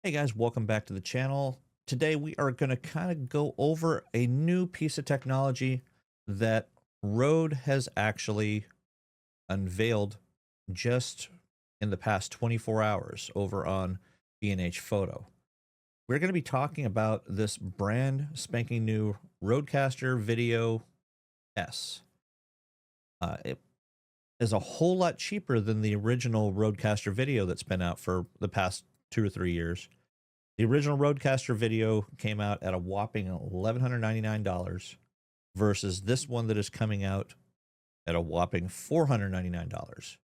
Hey guys, welcome back to the channel. Today we are going to kind of go over a new piece of technology that Rode has actually unveiled just in the past 24 hours over on B&H Photo. We're going to be talking about this brand spanking new RODEcaster Video S. It is a whole lot cheaper than the original RODEcaster Video that's been out for the past 2 or 3 years. The original RODEcaster Video came out at a whopping $1,199 versus this one that is coming out at a whopping $499.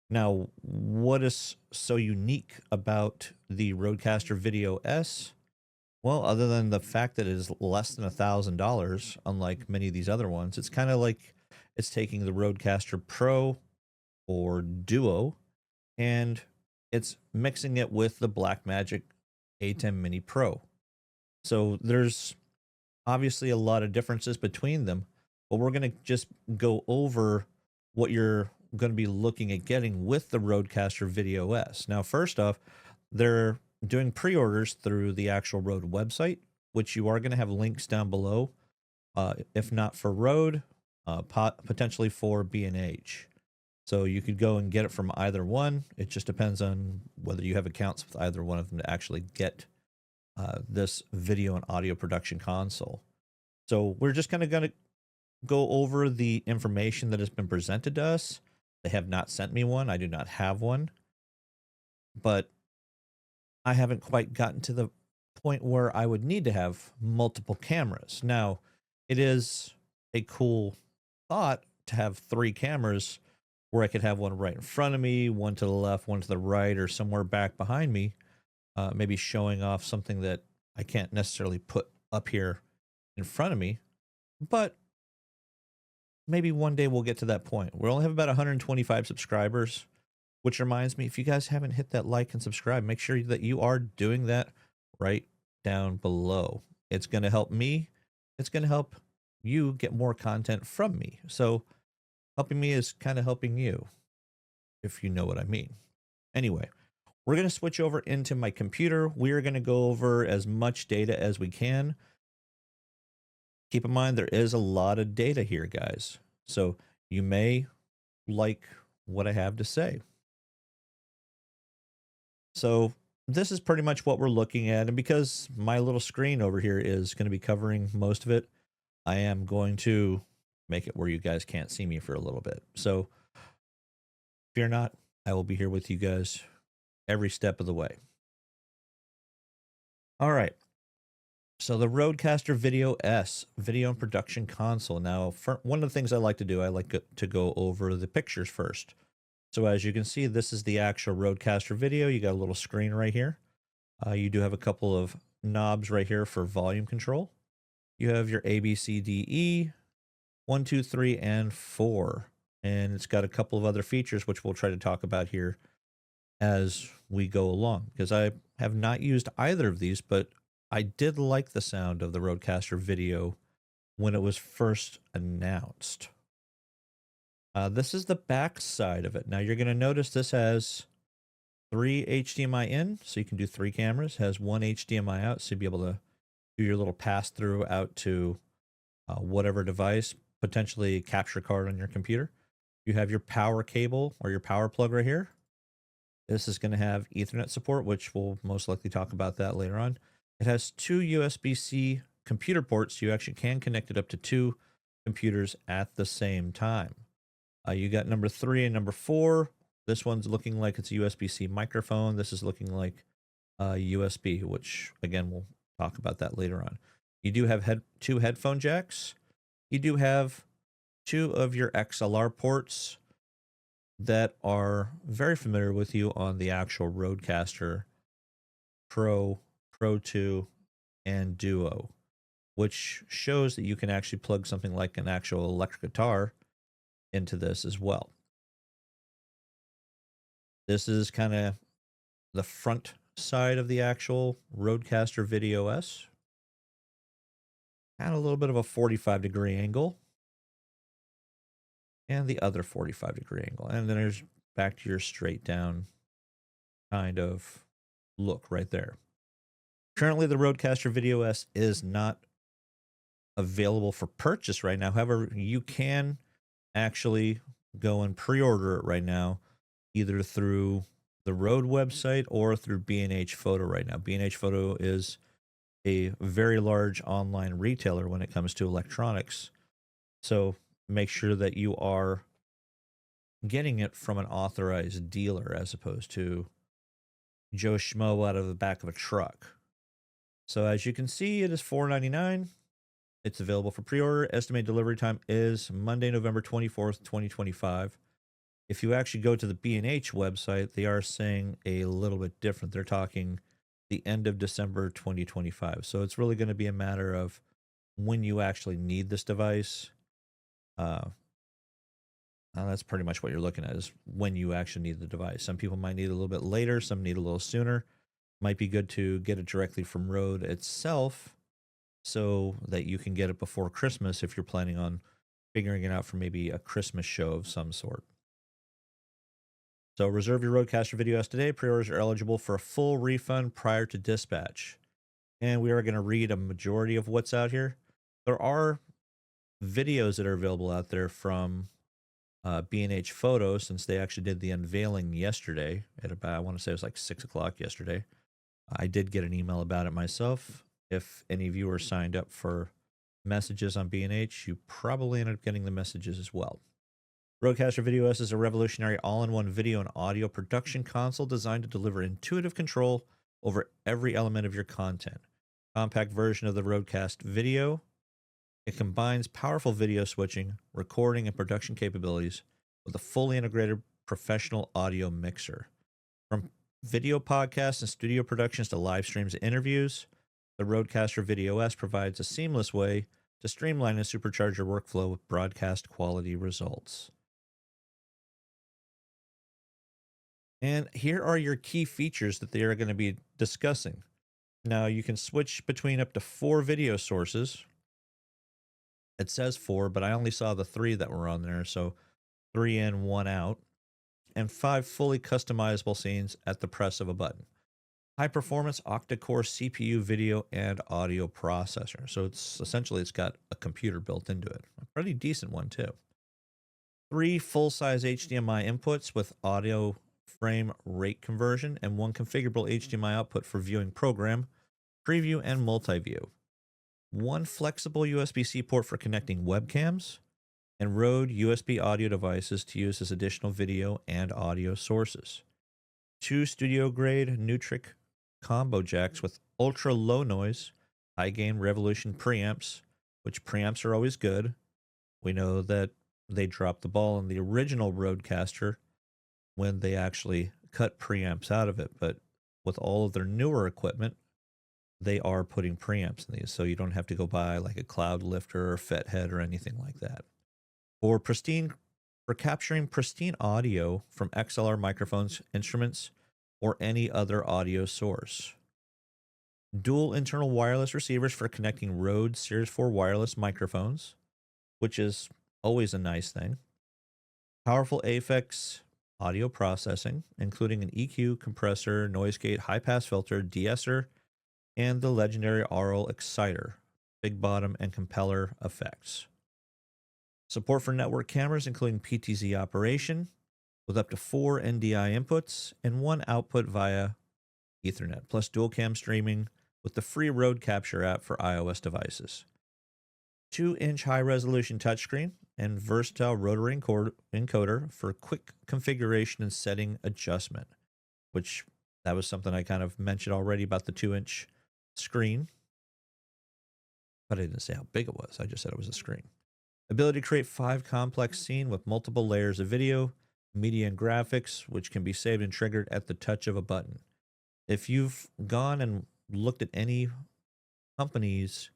Now, what is so unique about the RODEcaster Video S? Well, other than the fact that it is less than $1,000, unlike many of these other ones, it's kind of like it's taking the RODEcaster Pro or Duo and it's mixing it with the Blackmagic A10 Mini Pro. So there's obviously a lot of differences between them, but we're going to just go over what you're going to be looking at getting with the RODEcaster Video S. Now, first off, they're doing pre-orders through the actual Rode website, which you are going to have links down below. If not for Rode, potentially for B&H. So you could go and get it from either one. It just depends on whether you have accounts with either one of them to actually get this video and audio production console. So we're just kind of going to go over the information that has been presented to us. They have not sent me one. I do not have one. But I haven't quite gotten to the point where I would need to have multiple cameras. Now, it is a cool thought to have 3 cameras where I could have one right in front of me, one to the left, one to the right, or somewhere back behind me, maybe showing off something that I can't necessarily put up here in front of me. But maybe one day we'll get to that point. We only have about 125 subscribers, which reminds me, if you guys haven't hit that like and subscribe, make sure that you are doing that right down below. It's going to help me. It's going to help you get more content from me. So helping me is kind of helping you, if you know what I mean. Anyway, we're going to switch over into my computer. We are going to go over as much data as we can. Keep in mind, there is a lot of data here, guys. So you may like what I have to say. So this is pretty much what we're looking at. And because my little screen over here is going to be covering most of it, I am going to make it where you guys can't see me for a little bit. So fear not, I will be here with you guys every step of the way. All right. So the RODEcaster Video S, video and production console. Now, for one of the things I like to do, I like to go over the pictures first. So as you can see, this is the actual RODEcaster Video. You got a little screen right here. You do have a couple of knobs right here for volume control. You have your A, B, C, D, E, 1, 2, 3, and 4. And it's got a couple of other features, which we'll try to talk about here as we go along, because I have not used either of these, but I did like the sound of the RODEcaster Video when it was first announced. This is the back side of it. Now you're going to notice this has 3 HDMI in, so you can do 3 cameras. It has 1 HDMI out, so you'll be able to do your little pass through out to whatever device, potentially a capture card on your computer. You have your power cable or your power plug right here. This is going to have Ethernet support, which we'll most likely talk about that later on. It has 2 USB-C computer ports. So you actually can connect it up to 2 computers at the same time. You got number 3 and number 4. This one's looking like it's a USB-C microphone. This is looking like USB, which again, we'll talk about that later on. You do have 2 headphone jacks. You do have 2 of your XLR ports that are very familiar with you on the actual RODEcaster Pro, Pro 2, and Duo, which shows that you can actually plug something like an actual electric guitar into this as well. This is kind of the front side of the actual RODEcaster Video S. And a little bit of a 45-degree angle. And the other 45-degree angle. And then there's back to your straight down kind of look right there. Currently, the RODEcaster Video S is not available for purchase right now. However, you can actually go and pre-order it right now, either through the Rode website or through B&H Photo right now. B&H Photo is a very large online retailer when it comes to electronics. So make sure that you are getting it from an authorized dealer as opposed to Joe Schmo out of the back of a truck. So as you can see, it is $4.99. It's available for pre-order. Estimated delivery time is Monday, November 24th, 2025. If you actually go to the B&H website, they are saying a little bit different. They're talking the end of December 2025. So it's really going to be a matter of when you actually need this device. That's pretty much what you're looking at, is when you actually need the device. Some people might need a little bit later. Some need a little sooner. Might be good to get it directly from Rode itself so that you can get it before Christmas if you're planning on figuring it out for maybe a Christmas show of some sort. So reserve your RODEcaster Video S today. Pre-orders are eligible for a full refund prior to dispatch. And we are going to read a majority of what's out here. There are videos that are available out there from B&H Photo, since they actually did the unveiling yesterday at about, I want to say it was like 6 o'clock yesterday. I did get an email about it myself. If any of you are signed up for messages on B&H, you probably ended up getting the messages as well. RODEcaster Video S is a revolutionary all-in-one video and audio production console designed to deliver intuitive control over every element of your content. Compact version of the RODEcast Video. It combines powerful video switching, recording, and production capabilities with a fully integrated professional audio mixer. From video podcasts and studio productions to live streams and interviews, the RODEcaster Video S provides a seamless way to streamline and supercharge your workflow with broadcast quality results. And here are your key features that they are going to be discussing. Now, you can switch between up to 4 video sources. It says 4, but I only saw the 3 that were on there, so 3 in, 1 out. And 5 fully customizable scenes at the press of a button. High performance octa-core CPU video and audio processor. So it's essentially, it's got a computer built into it. A pretty decent one too. 3 full-size HDMI inputs with audio frame rate conversion and 1 configurable HDMI output for viewing program, preview, and multi-view. 1 flexible USB-C port for connecting webcams, and Rode USB audio devices to use as additional video and audio sources. 2 studio-grade Nutric combo jacks with ultra-low noise, high-gain Revolution preamps, which preamps are always good. We know that they dropped the ball in the original RODEcaster when they actually cut preamps out of it, but with all of their newer equipment, they are putting preamps in these, so you don't have to go buy like a cloud lifter or FET head or anything like that. For capturing pristine audio from XLR microphones, instruments, or any other audio source. Dual internal wireless receivers for connecting Rode Series 4 wireless microphones, which is always a nice thing. Powerful Aphex audio processing, including an EQ, compressor, noise gate, high-pass filter, de-esser, and the legendary RL exciter, big bottom, and compeller effects. Support for network cameras, including PTZ operation, with up to 4 NDI inputs and 1 output via Ethernet, plus dual cam streaming with the free Rode Capture app for iOS devices. 2-inch high-resolution touchscreen and versatile rotary encoder for quick configuration and setting adjustment, which that was something I kind of mentioned already about the 2-inch screen, but I didn't say how big it was. I just said it was a screen. Ability to create 5 complex scenes with multiple layers of video, media, and graphics, which can be saved and triggered at the touch of a button. If you've gone and looked at any company's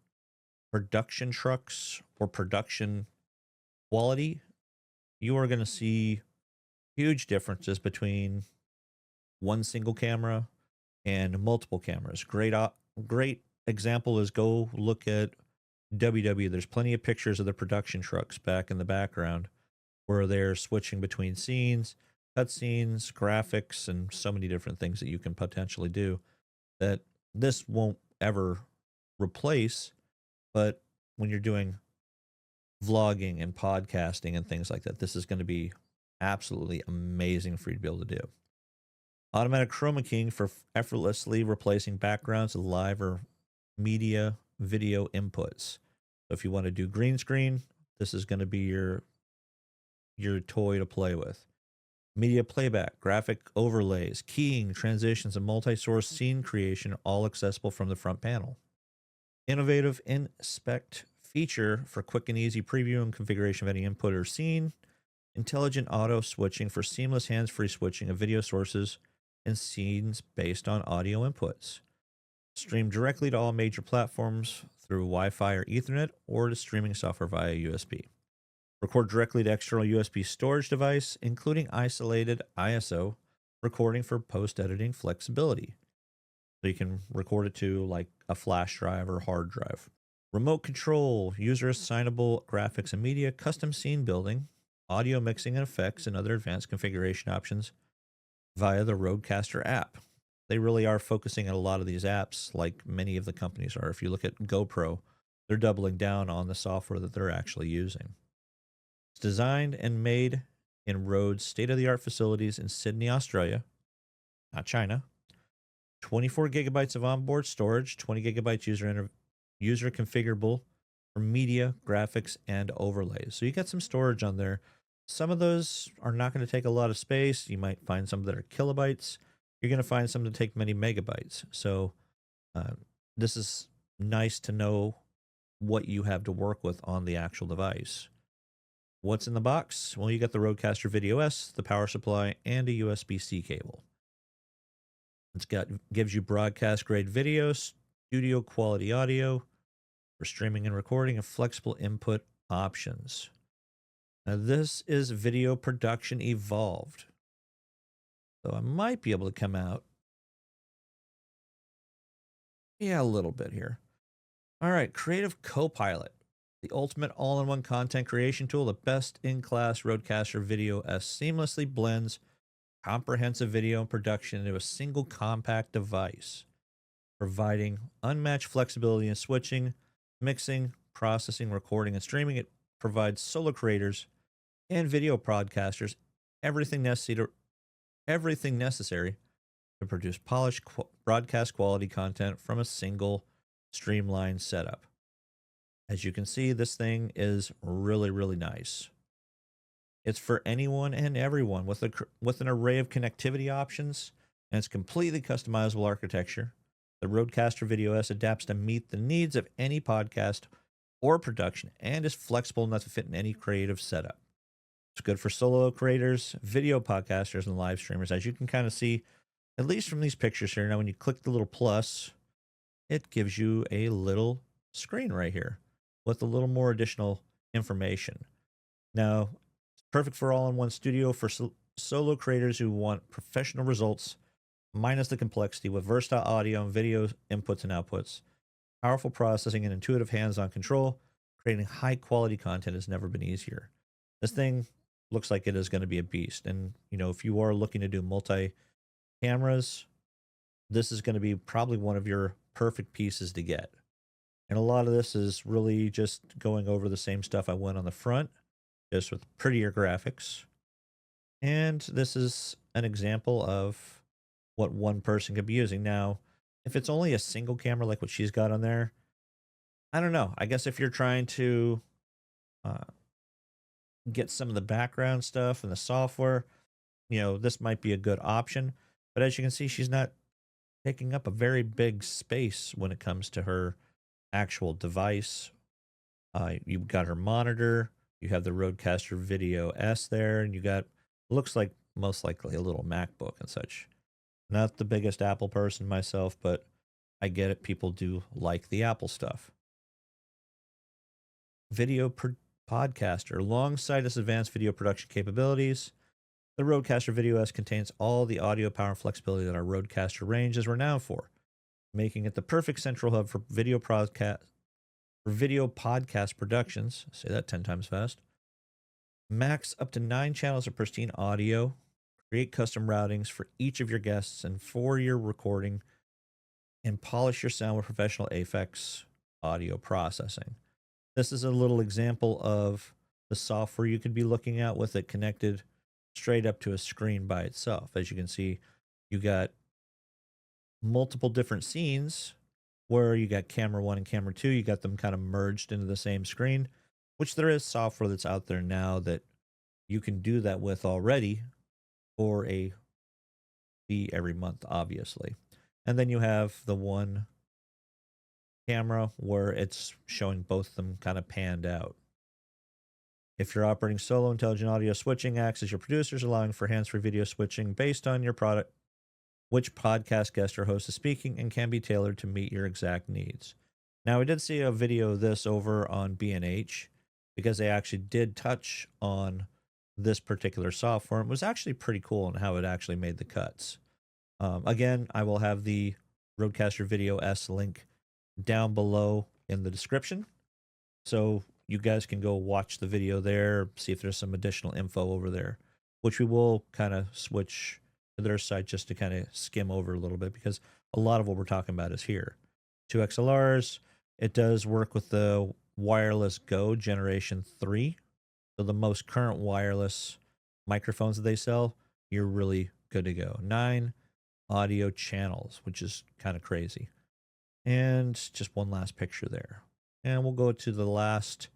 production trucks or production quality, you are going to see huge differences between one single camera and multiple cameras. Great example is go look at WW. There's plenty of pictures of the production trucks back in the background where they're switching between scenes, cutscenes, graphics, and so many different things that you can potentially do that this won't ever replace. But when you're doing vlogging and podcasting and things like that, this is going to be absolutely amazing for you to be able to do. Automatic chroma keying for effortlessly replacing backgrounds with live or media video inputs. So if you want to do green screen, this is going to be your toy to play with. Media playback, graphic overlays, keying, transitions, and multi-source scene creation, all accessible from the front panel. Innovative inspect feature for quick and easy preview and configuration of any input or scene. Intelligent auto switching for seamless hands-free switching of video sources and scenes based on audio inputs. Stream directly to all major platforms through Wi-Fi or Ethernet, or to streaming software via USB. Record directly to external USB storage device, including isolated ISO recording for post-editing flexibility. So you can record it to like a flash drive or hard drive. Remote control, user assignable graphics and media, custom scene building, audio mixing and effects, and other advanced configuration options via the RODEcaster app. They really are focusing on a lot of these apps, like many of the companies are. If you look at GoPro, they're doubling down on the software that they're actually using. It's designed and made in Rode's state-of-the-art facilities in Sydney, Australia, not China. 24 gigabytes of onboard storage, 20 gigabytes user configurable for media, graphics, and overlays. So you got some storage on there. Some of those are not going to take a lot of space. You might find some that are kilobytes. You're going to find some that take many megabytes. So this is nice to know what you have to work with on the actual device. What's in the box? Well, you got the RODEcaster Video S, the power supply, and a USB-C cable. Gives you broadcast grade video, studio quality audio for streaming and recording, and flexible input options. Now, this is video production evolved. So I might be able to come out. Yeah, a little bit here. All right, Creative Copilot, the ultimate all-in-one content creation tool, the best-in-class RODEcaster Video S seamlessly blends comprehensive video and production into a single compact device, providing unmatched flexibility in switching, mixing, processing, recording, and streaming. It provides solo creators and video broadcasters everything necessary to produce polished broadcast quality content from a single streamlined setup. As you can see, this thing is really, really nice. It's for anyone and everyone with an array of connectivity options, and it's completely customizable architecture. The RODEcaster Video S adapts to meet the needs of any podcast or production and is flexible enough to fit in any creative setup. It's good for solo creators, video podcasters, and live streamers. As you can kind of see, at least from these pictures here, now when you click the little plus, it gives you a little screen right here with a little more additional information. Now, it's perfect for all-in-one studio for solo creators who want professional results, minus the complexity, with versatile audio and video inputs and outputs. Powerful processing and intuitive hands-on control. Creating high-quality content has never been easier. This thing looks like it is going to be a beast. And, you know, if you are looking to do multi-cameras, this is going to be probably one of your perfect pieces to get. And a lot of this is really just going over the same stuff I went on the front, just with prettier graphics. And this is an example of what one person could be using. Now, if it's only a single camera like what she's got on there, I don't know. I guess if you're trying to get some of the background stuff and the software, you know, this might be a good option. But as you can see, she's not taking up a very big space when it comes to her actual device. You've got her monitor, you have the RODEcaster Video S there, and you got, looks like most likely a little MacBook and such. Not the biggest Apple person myself, but I get it. People do like the Apple stuff. Video podcaster. Alongside its advanced video production capabilities, the RODEcaster Video S contains all the audio power and flexibility that our RODEcaster range is renowned for, making it the perfect central hub for video podcast productions. Say that 10 times fast. Max up to 9 channels of pristine audio. Create custom routings for each of your guests and for your recording and polish your sound with professional effects audio processing. This is a little example of the software you could be looking at with it connected straight up to a screen by itself. As you can see, you got multiple different scenes where you got camera 1 and camera 2, you got them kind of merged into the same screen, which there is software that's out there now that you can do that with already for a fee every month, obviously. And then you have the one camera where it's showing both of them kind of panned out. If you're operating solo, intelligent audio switching acts as your producers, allowing for hands-free video switching based on your product, which podcast guest or host is speaking, and can be tailored to meet your exact needs. Now, I did see a video of this over on B&H because they actually did touch on this particular software. It was actually pretty cool in how it actually made the cuts. Again, I will have the RODEcaster Video S link down below in the description. So you guys can go watch the video there, see if there's some additional info over there, which we will kind of switch to their site just to kind of skim over a little bit because a lot of what we're talking about is here. 2 XLRs. It does work with the Wireless Go Generation 3. So the most current wireless microphones that they sell, you're really good to go. 9 audio channels, which is kind of crazy. And just one last picture there. And we'll go to the last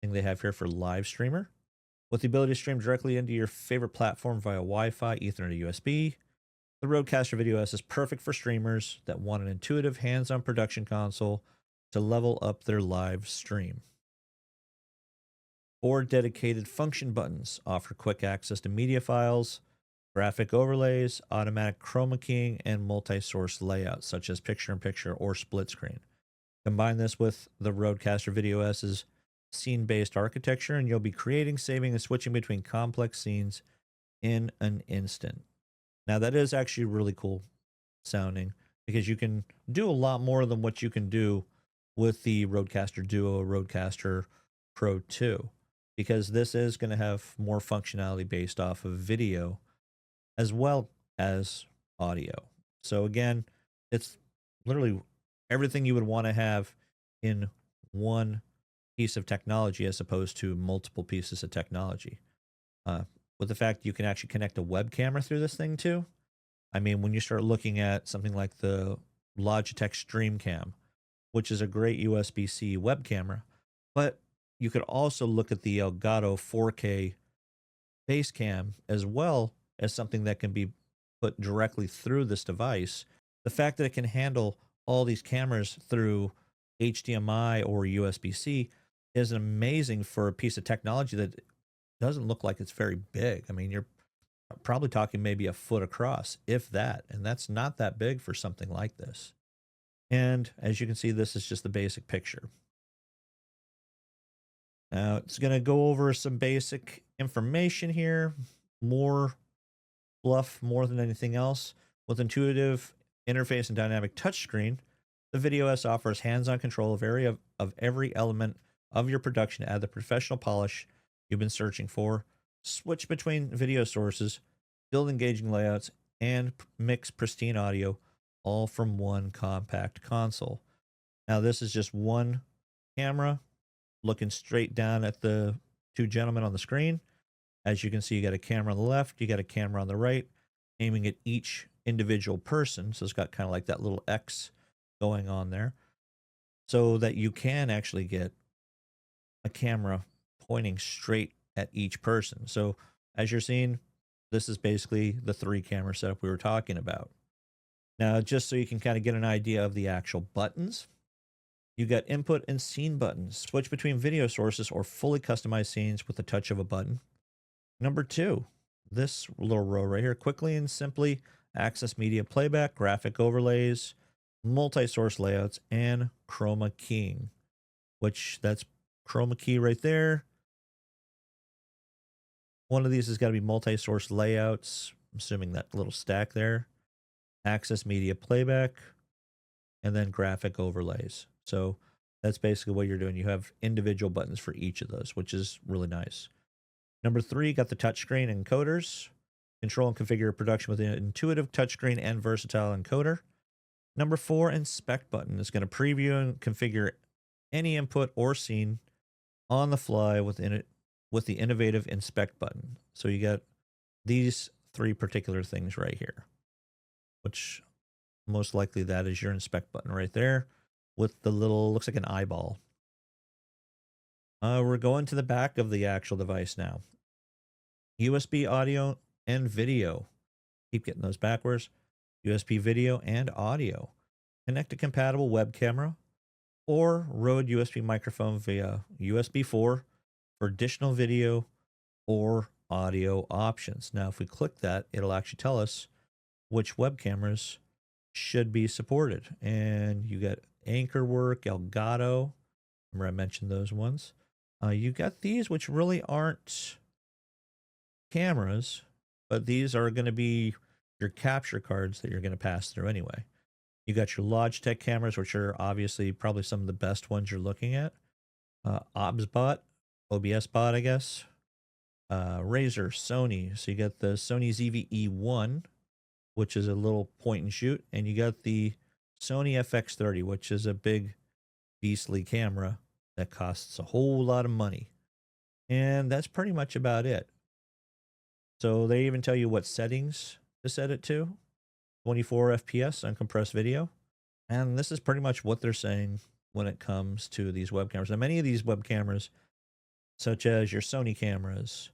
thing they have here for live streamer. With the ability to stream directly into your favorite platform via Wi-Fi, Ethernet, or USB, the RODEcaster Video S is perfect for streamers that want an intuitive hands-on production console to level up their live stream. 4 dedicated function buttons offer quick access to media files, graphic overlays, automatic chroma keying, and multi-source layouts such as picture-in-picture or split screen. Combine this with the RODEcaster Video S's scene-based architecture, and you'll be creating, saving, and switching between complex scenes in an instant. Now, that is actually really cool sounding because you can do a lot more than what you can do with the RODEcaster Duo, RODEcaster Pro 2, because this is going to have more functionality based off of video as well as audio. So again, it's literally everything you would want to have in one piece of technology as opposed to multiple pieces of technology. With the fact you can actually connect a web camera through this thing too. I mean, when you start looking at something like the Logitech StreamCam, which is a great USB-C web camera, but you could also look at the Elgato 4K base cam as well as something that can be put directly through this device. The fact that it can handle all these cameras through HDMI or USB-C is amazing for a piece of technology that doesn't look like it's very big. I mean, you're probably talking maybe a foot across, if that, and that's not that big for something like this. And as you can see, this is just the basic picture. Now, it's going to go over some basic information here, more fluff more than anything else. With intuitive interface and dynamic touchscreen, the Video S offers hands-on control of every element of your production to add the professional polish you've been searching for, switch between video sources, build engaging layouts, and mix pristine audio, all from one compact console. Now, this is just one camera looking straight down at the 2 gentlemen on the screen. As you can see, you got a camera on the left, you got a camera on the right, aiming at each individual person. So it's got kind of like that little X going on there, so that you can actually get a camera pointing straight at each person. So as you're seeing, this is basically the 3 camera setup we were talking about. Now, just so you can kind of get an idea of the actual buttons, you got input and scene buttons. Switch between video sources or fully customized scenes with the touch of a button. Number 2, this little row right here, quickly and simply access media playback, graphic overlays, multi-source layouts, and chroma keying, which that's chroma key right there. One of these has got to be multi-source layouts. I'm assuming that little stack there. Access media playback, and then graphic overlays. So that's basically what you're doing. You have individual buttons for each of those, which is really nice. Number 3, got the touchscreen encoders. Control and configure production with an intuitive touchscreen and versatile encoder. Number 4, inspect button is going to preview and configure any input or scene on the fly within it with the innovative inspect button. So you got these 3 particular things right here, which most likely that is your inspect button right there with the little, looks like an eyeball. We're going to the back of the actual device now. USB audio and video. Keep getting those backwards. USB video and audio. Connect a compatible web camera or Rode USB microphone via USB 4 for additional video or audio options. Now, if we click that, it'll actually tell us which web cameras should be supported. And you got Anchor Work, Elgato. Remember I mentioned those ones. You got these, which really aren't cameras, but these are going to be your capture cards that you're going to pass through anyway. You got your Logitech cameras, which are obviously probably some of the best ones you're looking at. OBS bot, I guess. Razer, Sony. So you got the Sony ZV-E1, which is a little point and shoot, and you got the Sony FX30, which is a big beastly camera that costs a whole lot of money. And that's pretty much about it. So they even tell you what settings to set it to. 24 FPS on compressed video. And this is pretty much what they're saying when it comes to these web cameras. Now, many of these web cameras, such as your Sony cameras,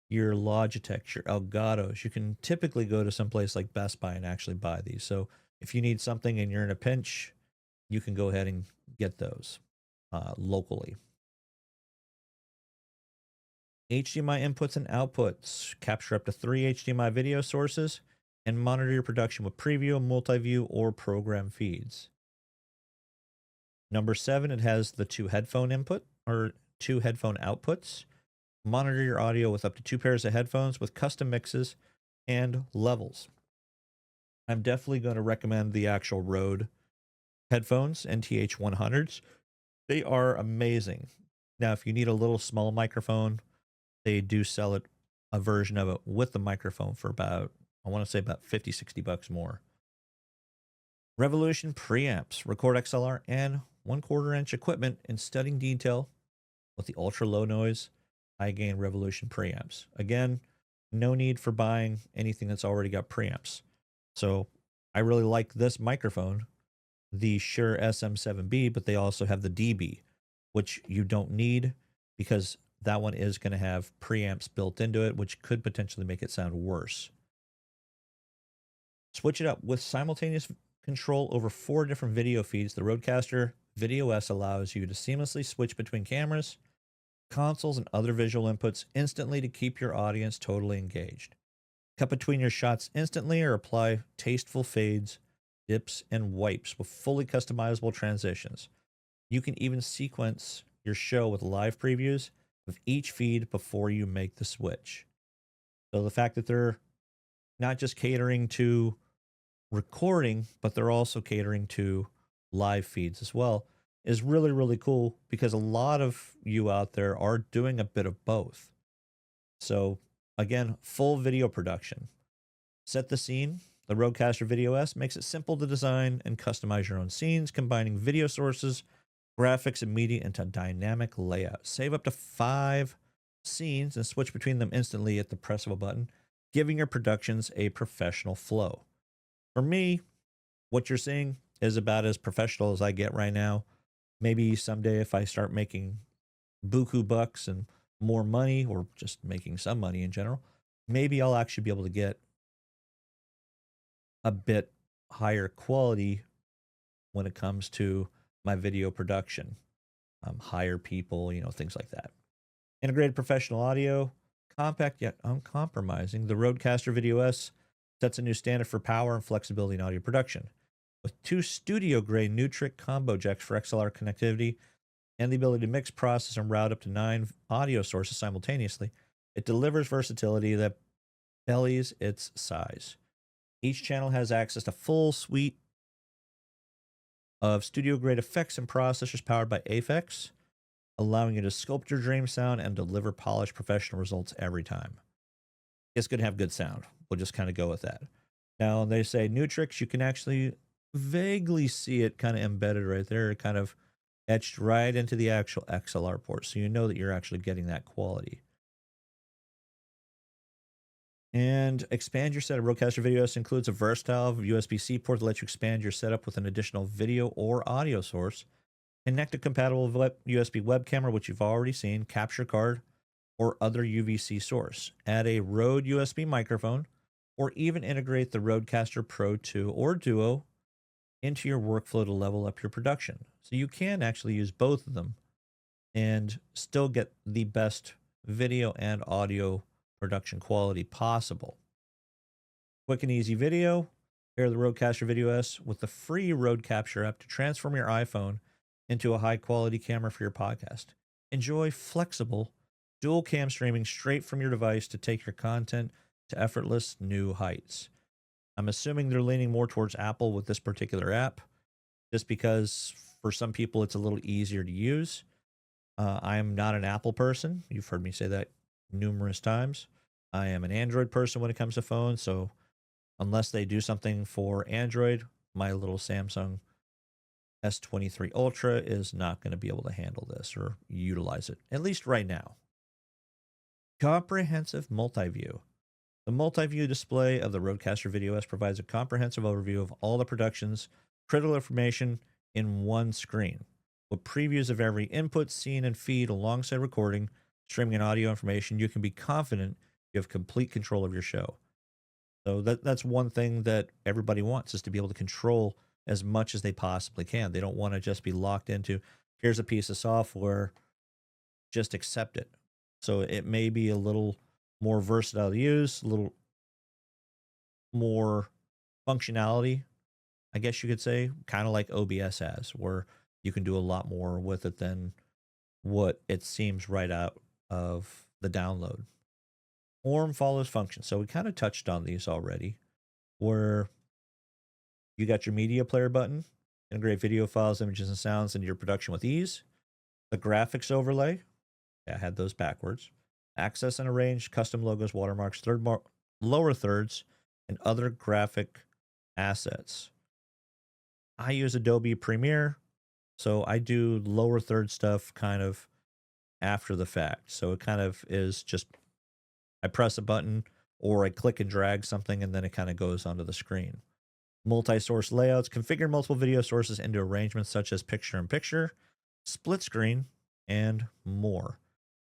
your Logitech, your Elgatos, you can typically go to some place like Best Buy and actually buy these. So if you need something and you're in a pinch, you can go ahead and get those locally. HDMI inputs and outputs. Capture up to 3 HDMI video sources and monitor your production with preview, multi-view, or program feeds. Number 7, it has the 2 headphone input or 2 headphone outputs. Monitor your audio with up to 2 pairs of headphones with custom mixes and levels. I'm definitely going to recommend the actual Rode headphones, NTH 100s. They are amazing. Now, if you need a little small microphone, they do sell it, a version of it with the microphone for about, I want to say about 50, 60 bucks more. Revolution preamps, record XLR and 1/4 inch equipment in stunning detail with the ultra low noise, high gain Revolution preamps. Again, no need for buying anything that's already got preamps. So I really like this microphone, the Shure SM7B, but they also have the DB, which you don't need because that one is going to have preamps built into it, which could potentially make it sound worse. Switch it up with simultaneous control over 4 different video feeds. The RODEcaster Video S allows you to seamlessly switch between cameras, consoles, and other visual inputs instantly to keep your audience totally engaged. Cut between your shots instantly or apply tasteful fades, dips, and wipes with fully customizable transitions. You can even sequence your show with live previews of each feed before you make the switch. So the fact that they're not just catering to recording, but they're also catering to live feeds as well is really, really cool because a lot of you out there are doing a bit of both. So again, full video production. Set the scene. The RODEcaster Video S makes it simple to design and customize your own scenes, combining video sources, graphics, and media into dynamic layout. Save up to 5 scenes and switch between them instantly at the press of a button, giving your productions a professional flow. For me, what you're seeing is about as professional as I get right now. Maybe someday if I start making buku bucks and more money, or just making some money in general, maybe I'll actually be able to get a bit higher quality when it comes to my video production. Hire people, things like that. Integrated professional audio, compact yet uncompromising. The RODEcaster Video S sets a new standard for power and flexibility in audio production. With 2 studio-grade Nutric combo jacks for XLR connectivity and the ability to mix, process, and route up to 9 audio sources simultaneously, it delivers versatility that bellies its size. Each channel has access to full suite of studio-grade effects and processors powered by Aphex, allowing you to sculpt your dream sound and deliver polished professional results every time. It's going to have good sound. We'll just kind of go with that. Now, they say Nutrix, you can actually vaguely see it kind of embedded right there, kind of etched right into the actual XLR port. So you know that you're actually getting that quality. And expand your setup. RODEcaster Video S includes a versatile USB-C port that lets you expand your setup with an additional video or audio source. Connect a compatible USB web camera, which you've already seen, capture card, or other UVC source. Add a Rode USB microphone, or even integrate the RODEcaster Pro 2 or Duo into your workflow to level up your production. So you can actually use both of them and still get the best video and audio production quality possible. Quick and easy video. Pair the RODEcaster Video S with the free Rode Capture app to transform your iPhone into a high quality camera for your podcast. Enjoy flexible dual cam streaming straight from your device to take your content to effortless new heights. I'm assuming they're leaning more towards Apple with this particular app, just because for some people it's a little easier to use. I'm not an Apple person. You've heard me say that numerous times. I am an Android person when it comes to phones. So unless they do something for Android, my little Samsung S23 Ultra is not going to be able to handle this or utilize it, at least right now. Comprehensive multi-view. The multi-view display of the RODEcaster Video S provides a comprehensive overview of all the production's critical information in one screen, with previews of every input, scene, and feed alongside recording, streaming, and audio information. You can be confident you have complete control of your show. So that's one thing that everybody wants, is to be able to control as much as they possibly can. They don't want to just be locked into, here's a piece of software, just accept it. So it may be a little more versatile to use, a little more functionality, I guess you could say, kind of like OBS has, where you can do a lot more with it than what it seems right out of the download. Form follows function. So we kind of touched on these already, where you got your media player button, integrate video files, images, and sounds into your production with ease. The graphics overlay, I had those backwards. Access and arrange custom logos, watermarks, lower thirds, and other graphic assets. I use Adobe Premiere, so I do lower third stuff kind of after the fact. So it kind of is just, I press a button or I click and drag something and then it kind of goes onto the screen. Multi-source layouts, configure multiple video sources into arrangements such as picture-in-picture, split screen, and more.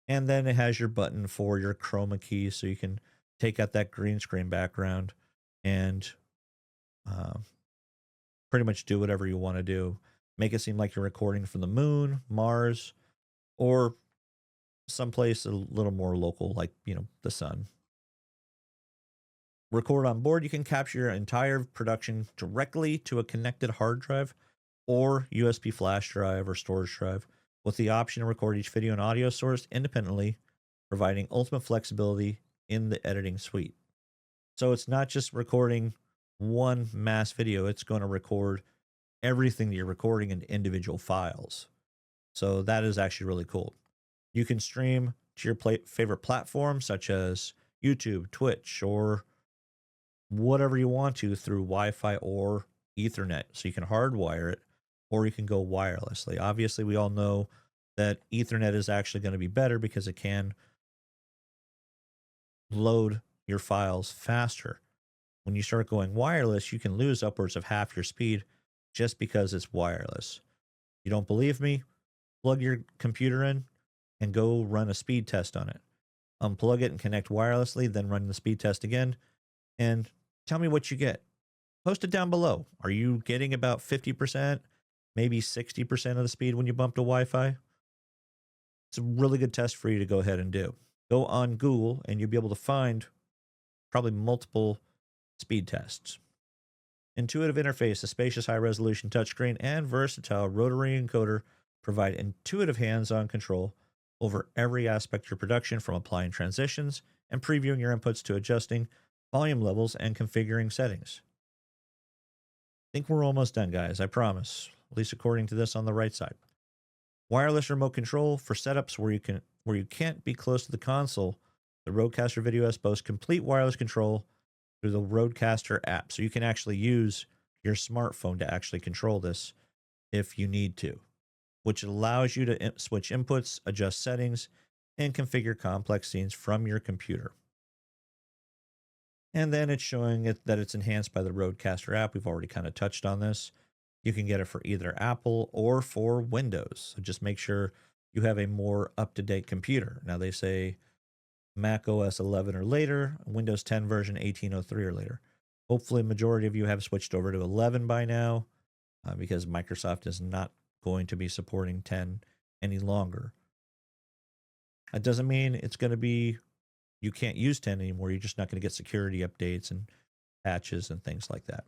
And then it has your button for your chroma key, so you can take out that green screen background and pretty much do whatever you want to do. Make it seem like you're recording from the moon, Mars, or someplace a little more local, like, the sun. Record on board. You can capture your entire production directly to a connected hard drive or USB flash drive or storage drive, with the option to record each video and audio source independently, providing ultimate flexibility in the editing suite. So it's not just recording one mass video, it's going to record everything that you're recording in individual files. So that is actually really cool. You can stream to your favorite platforms such as YouTube, Twitch, or whatever you want to through Wi-Fi or Ethernet. So you can hardwire it, or you can go wirelessly. Obviously, we all know that Ethernet is actually going to be better because it can load your files faster. When you start going wireless, you can lose upwards of half your speed just because it's wireless. You don't believe me? Plug your computer in and go run a speed test on it. Unplug it and connect wirelessly, then run the speed test again, and tell me what you get. Post it down below. Are you getting about 50%, maybe 60% of the speed when you bump to Wi-Fi? It's a really good test for you to go ahead and do. Go on Google and you'll be able to find probably multiple speed tests. Intuitive interface, a spacious high-resolution touchscreen, and versatile rotary encoder provide intuitive hands-on control over every aspect of your production, from applying transitions and previewing your inputs to adjusting volume levels and configuring settings. I think we're almost done, guys. I promise. At least according to this on the right side. Wireless remote control for setups where you can't be close to the console. The RODEcaster Video S boasts complete wireless control through the RODEcaster app, so you can actually use your smartphone to actually control this if you need to, which allows you to switch inputs, adjust settings, and configure complex scenes from your computer. And then it's showing it that it's enhanced by the RODEcaster app. We've already kind of touched on this. You can get it for either Apple or for Windows. So just make sure you have a more up-to-date computer. Now they say Mac OS 11 or later, Windows 10 version 1803 or later. Hopefully, a majority of you have switched over to 11 by now, because Microsoft is not going to be supporting 10 any longer. That doesn't mean it's going to be, you can't use 10 anymore. You're just not going to get security updates and patches and things like that.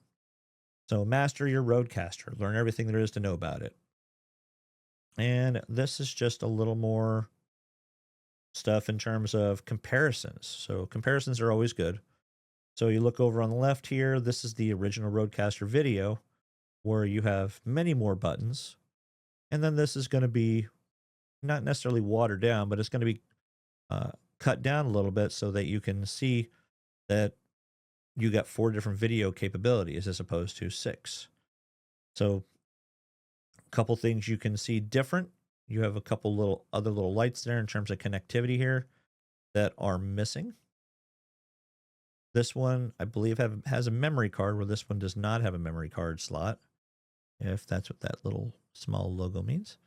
So master your RODEcaster. Learn everything there is to know about it. And this is just a little more stuff in terms of comparisons. So comparisons are always good. So you look over on the left here, this is the original RODEcaster video where you have many more buttons. And then this is going to be not necessarily watered down, but it's going to be cut down a little bit so that you can see that you got 4 different video capabilities as opposed to 6. So a couple things you can see different. You have a couple other little lights there in terms of connectivity here that are missing. This one, I believe, has a memory card, where this one does not have a memory card slot, if that's what that little small logo means.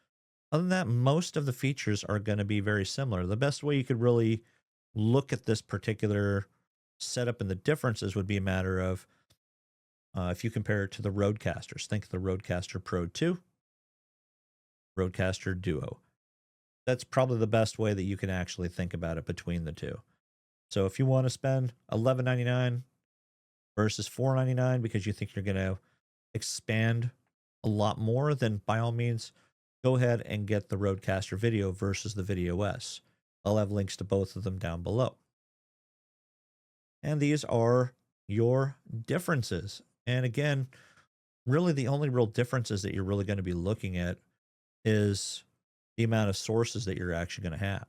Other than that, most of the features are going to be very similar. The best way you could really look at this particular setup and the differences would be a matter of if you compare it to the RODEcasters. Think of the RODEcaster Pro 2, RODEcaster Duo. That's probably the best way that you can actually think about it between the two. So if you want to spend $11.99 versus $4.99 because you think you're going to expand a lot more, then by all means, go ahead and get the RODEcaster Video versus the Video S. I'll have links to both of them down below. And these are your differences. And again, really the only real differences that you're really going to be looking at is the amount of sources that you're actually going to have.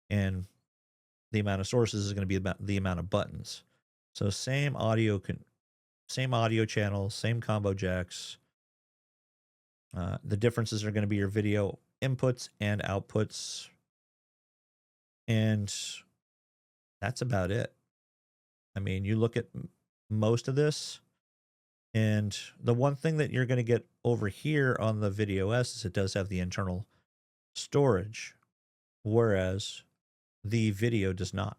And the amount of sources is going to be about the amount of buttons. So same audio channels, same combo jacks. The differences are going to be your video inputs and outputs. And that's about it. I mean, you look at most of this, and the one thing that you're going to get over here on the Video S is it does have the internal storage, whereas the video does not.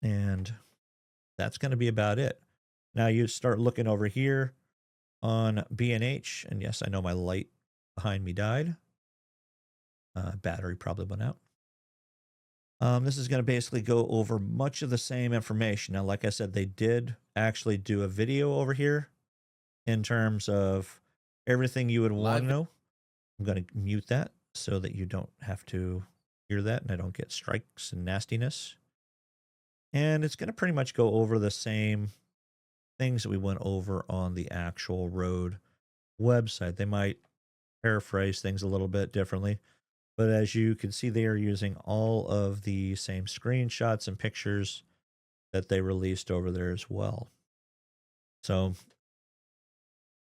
And that's going to be about it. Now you start looking over here on B&H, and yes, I know my light behind me died. Battery probably went out. This is going to basically go over much of the same information. Now, like I said, they did actually do a video over here in terms of everything you would want to know. I'm going to mute that so that you don't have to hear that and I don't get strikes and nastiness. And it's going to pretty much go over the same things that we went over on the actual Rode website. They might paraphrase things a little bit differently, but as you can see, they are using all of the same screenshots and pictures that they released over there as well. So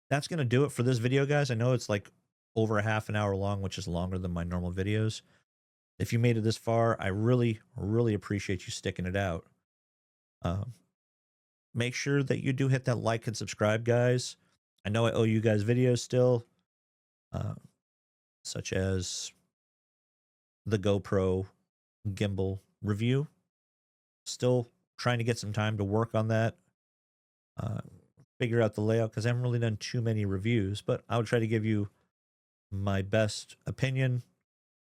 that's going to do it for this video, guys. I know it's like over a half an hour long, which is longer than my normal videos. If you made it this far, I really, really appreciate you sticking it out. Make sure that you do hit that like and subscribe, guys. I know I owe you guys videos still, such as the GoPro gimbal review. Still trying to get some time to work on that, figure out the layout, because I haven't really done too many reviews, but I would try to give you my best opinion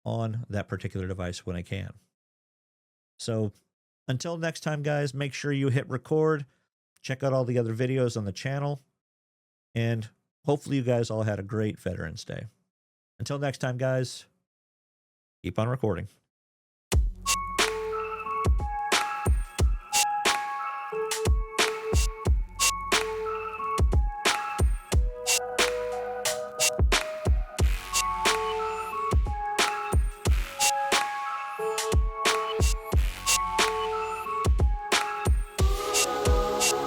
on that particular device when I can. So until next time, guys, make sure you hit record, check out all the other videos on the channel, and hopefully you guys all had a great Veterans Day. Until next time, guys, keep on recording.